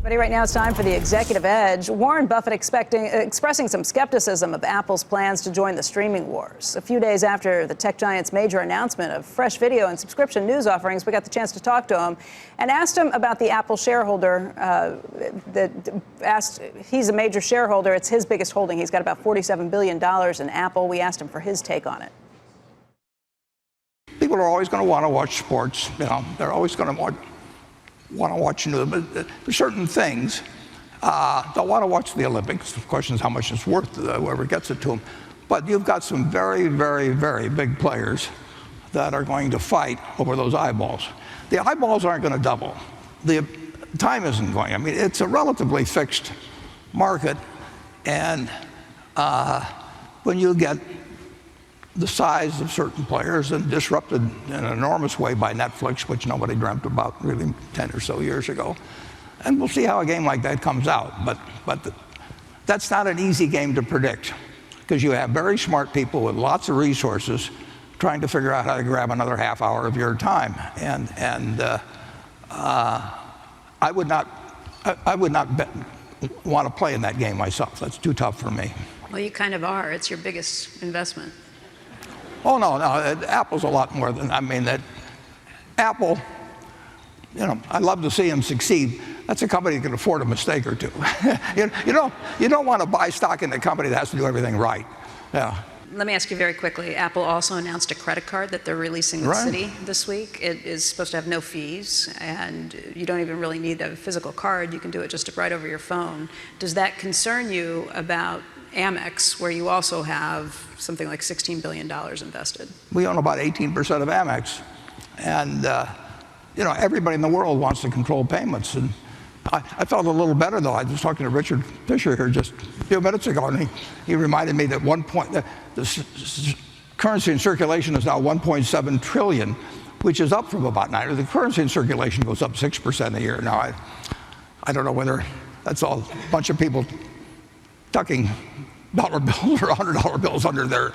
Right now it's time for the Executive Edge. Warren Buffett expressing some skepticism of Apple's plans to join the streaming wars. A few days after the tech giant's major announcement of fresh video and subscription news offerings, we got the chance to talk to him and asked him about the Apple shareholder. He's a major shareholder. It's his biggest holding. He's got about $47 billion in Apple. We asked him for his take on it. People are always going to want to watch sports. They're always going to want to watch news, but certain things. They'll want to watch the Olympics. The question is how much it's worth to whoever gets it to them. But you've got some very, very, very big players that are going to fight over those eyeballs. The eyeballs aren't going to double. The time isn't going. I mean, it's a relatively fixed market, and when you get the size of certain players and disrupted in an enormous way by Netflix, which nobody dreamt about really 10 or so years ago. And we'll see how a game like that comes out. But that's not an easy game to predict, because you have very smart people with lots of resources trying to figure out how to grab another half hour of your time. And I would not want to play in that game myself. That's too tough for me. Well, you kind of are. It's your biggest investment. Oh, no. Apple's a lot more than, Apple, I'd love to see them succeed. That's a company that can afford a mistake or two. you don't want to buy stock in a company that has to do everything right. Yeah. Let me ask you very quickly. Apple also announced a credit card that they're releasing in the city this week. It is supposed to have no fees, and you don't even really need a physical card. You can do it just right over your phone. Does that concern you about Amex, where you also have something like $16 billion invested? We own about 18% of Amex, and everybody in the world wants to control payments. And I felt a little better, though. I was talking to Richard Fisher here just a few minutes ago, and he reminded me that the currency in circulation is now 1.7 trillion, which is up from about 9. The currency in circulation goes up 6% a year. Now, I don't know whether that's all a bunch of people tucking dollar bills or $100 bills under their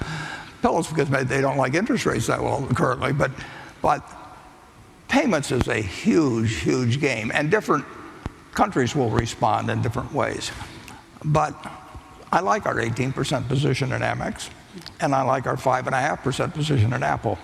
pillows because they don't like interest rates that well currently. But payments is a huge, huge game, and different countries will respond in different ways. But I like our 18% position in Amex, and I like our 5.5% position in Apple.